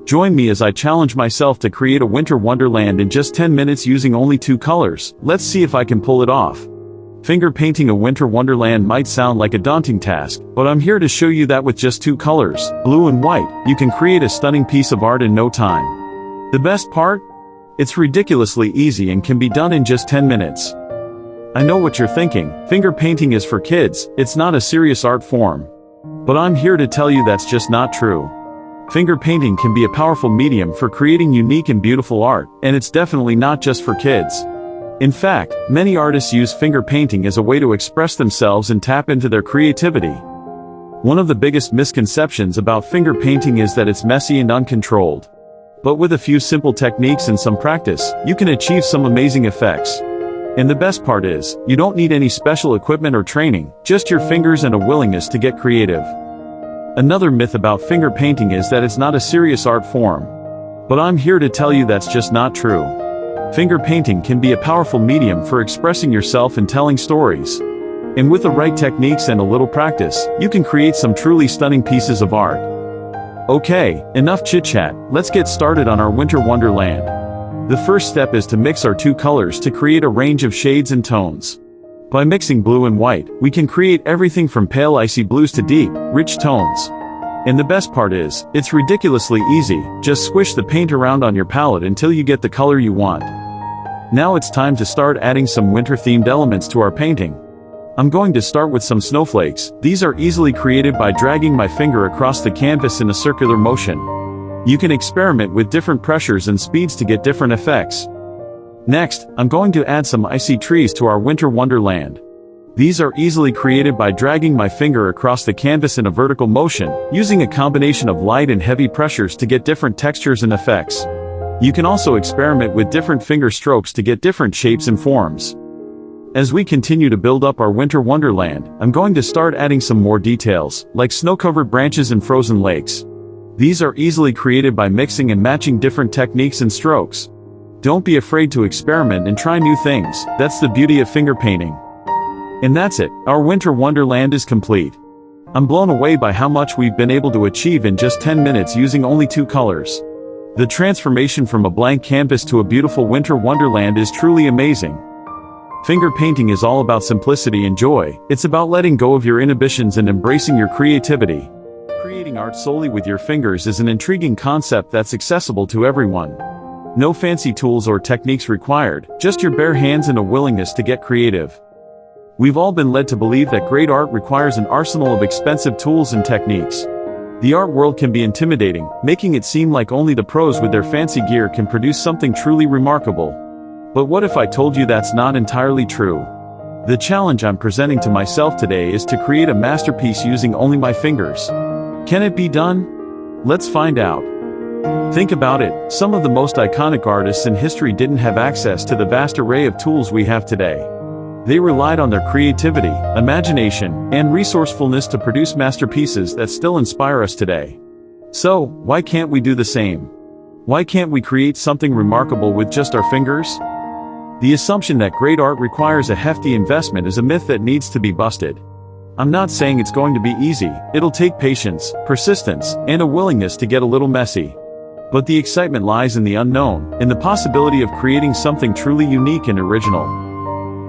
Join me as I challenge myself to create a winter wonderland in just 10 minutes using only 2 colors. Let's see if I can pull it off. Finger painting a winter wonderland might sound like a daunting task, but I'm here to show you that with just 2 colors, blue and white, you can create a stunning piece of art in no time. The best part? It's ridiculously easy and can be done in just 10 minutes. I know what you're thinking, finger painting is for kids, it's not a serious art form. But I'm here to tell you that's just not true. Finger painting can be a powerful medium for creating unique and beautiful art, and it's definitely not just for kids. In fact, many artists use finger painting as a way to express themselves and tap into their creativity. One of the biggest misconceptions about finger painting is that it's messy and uncontrolled. But with a few simple techniques and some practice, you can achieve some amazing effects. And the best part is, you don't need any special equipment or training, just your fingers and a willingness to get creative. Another myth about finger painting is that it's not a serious art form. But I'm here to tell you that's just not true. Finger painting can be a powerful medium for expressing yourself and telling stories. And with the right techniques and a little practice, you can create some truly stunning pieces of art. Okay, enough chit-chat, let's get started on our winter wonderland. The first step is to mix our 2 colors to create a range of shades and tones. By mixing blue and white, we can create everything from pale icy blues to deep, rich tones. And the best part is, it's ridiculously easy, just squish the paint around on your palette until you get the color you want. Now it's time to start adding some winter-themed elements to our painting. I'm going to start with some snowflakes. These are easily created by dragging my finger across the canvas in a circular motion. You can experiment with different pressures and speeds to get different effects. Next, I'm going to add some icy trees to our winter wonderland. These are easily created by dragging my finger across the canvas in a vertical motion, using a combination of light and heavy pressures to get different textures and effects. You can also experiment with different finger strokes to get different shapes and forms. As we continue to build up our winter wonderland, I'm going to start adding some more details, like snow-covered branches and frozen lakes. These are easily created by mixing and matching different techniques and strokes. Don't be afraid to experiment and try new things, that's the beauty of finger painting. And that's it, our winter wonderland is complete. I'm blown away by how much we've been able to achieve in just 10 minutes using only 2 colors. The transformation from a blank canvas to a beautiful winter wonderland is truly amazing. Finger painting is all about simplicity and joy, it's about letting go of your inhibitions and embracing your creativity. Creating art solely with your fingers is an intriguing concept that's accessible to everyone. No fancy tools or techniques required, just your bare hands and a willingness to get creative. We've all been led to believe that great art requires an arsenal of expensive tools and techniques. The art world can be intimidating, making it seem like only the pros with their fancy gear can produce something truly remarkable. But what if I told you that's not entirely true? The challenge I'm presenting to myself today is to create a masterpiece using only my fingers. Can it be done? Let's find out. Think about it, some of the most iconic artists in history didn't have access to the vast array of tools we have today. They relied on their creativity, imagination, and resourcefulness to produce masterpieces that still inspire us today. So, why can't we do the same? Why can't we create something remarkable with just our fingers? The assumption that great art requires a hefty investment is a myth that needs to be busted. I'm not saying it's going to be easy, it'll take patience, persistence, and a willingness to get a little messy. But the excitement lies in the unknown, in the possibility of creating something truly unique and original.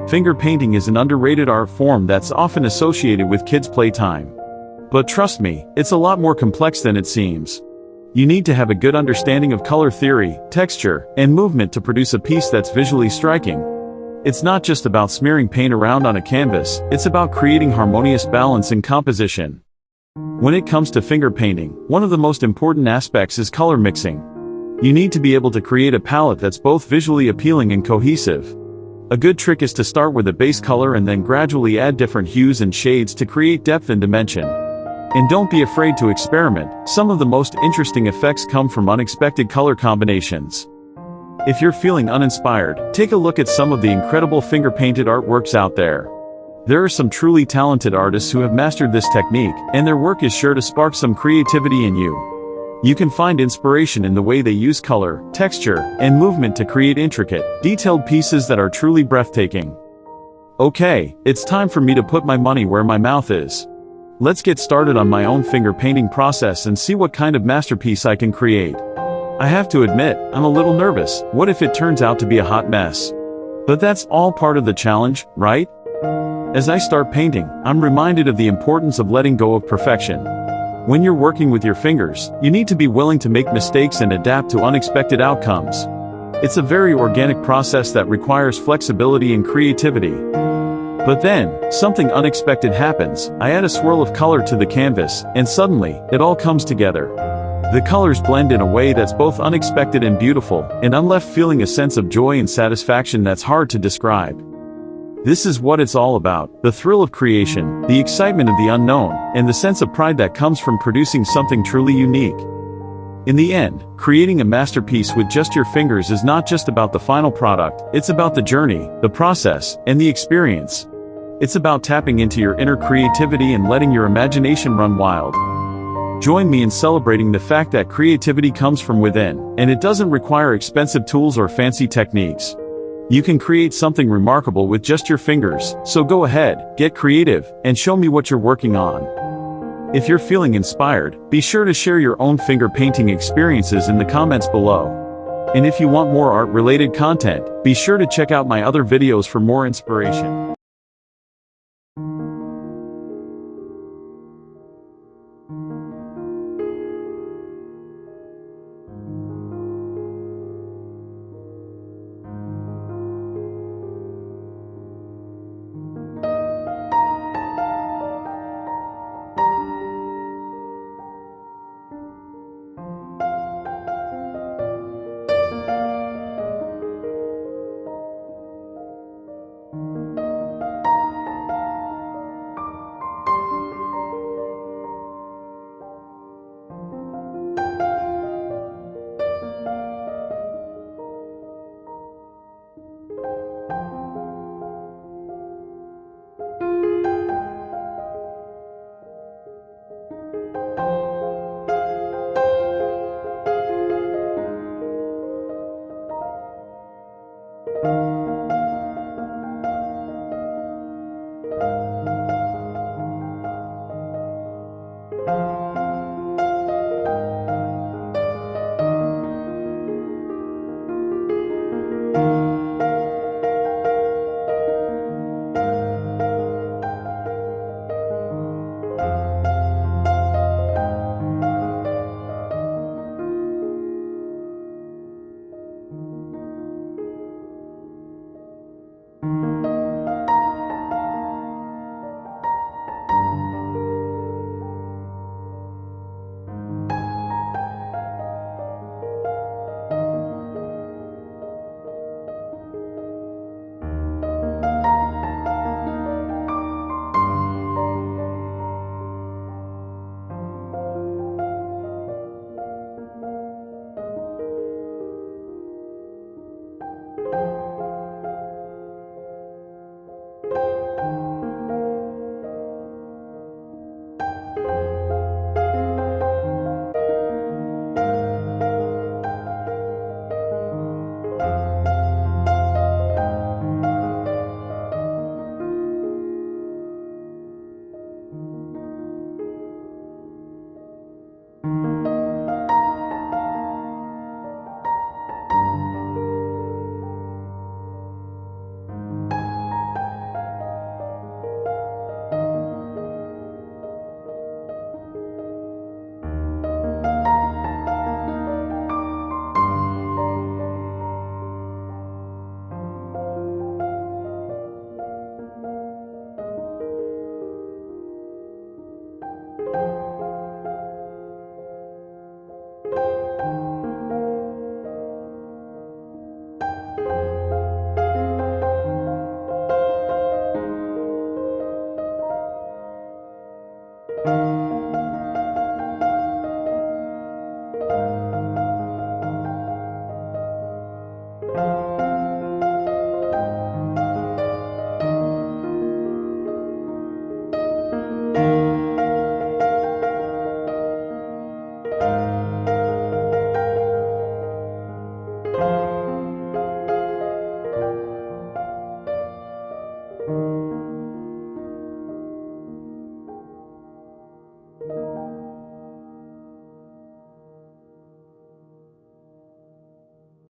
Finger painting is an underrated art form that's often associated with kids' playtime. But trust me, it's a lot more complex than it seems. You need to have a good understanding of color theory, texture, and movement to produce a piece that's visually striking. It's not just about smearing paint around on a canvas, it's about creating harmonious balance and composition. When it comes to finger painting, one of the most important aspects is color mixing. You need to be able to create a palette that's both visually appealing and cohesive. A good trick is to start with a base color and then gradually add different hues and shades to create depth and dimension. And don't be afraid to experiment, some of the most interesting effects come from unexpected color combinations. If you're feeling uninspired, take a look at some of the incredible finger-painted artworks out there. There are some truly talented artists who have mastered this technique, and their work is sure to spark some creativity in you. You can find inspiration in the way they use color, texture, and movement to create intricate, detailed pieces that are truly breathtaking. Okay, it's time for me to put my money where my mouth is. Let's get started on my own finger painting process and see what kind of masterpiece I can create. I have to admit, I'm a little nervous. What if it turns out to be a hot mess? But that's all part of the challenge, right? As I start painting, I'm reminded of the importance of letting go of perfection. When you're working with your fingers, you need to be willing to make mistakes and adapt to unexpected outcomes. It's a very organic process that requires flexibility and creativity. But then, something unexpected happens. I add a swirl of color to the canvas, and suddenly, it all comes together. The colors blend in a way that's both unexpected and beautiful, and I'm left feeling a sense of joy and satisfaction that's hard to describe. This is what it's all about, the thrill of creation, the excitement of the unknown, and the sense of pride that comes from producing something truly unique. In the end, creating a masterpiece with just your fingers is not just about the final product, it's about the journey, the process, and the experience. It's about tapping into your inner creativity and letting your imagination run wild. Join me in celebrating the fact that creativity comes from within, and it doesn't require expensive tools or fancy techniques. You can create something remarkable with just your fingers, so go ahead, get creative, and show me what you're working on. If you're feeling inspired, be sure to share your own finger painting experiences in the comments below. And if you want more art-related content, be sure to check out my other videos for more inspiration.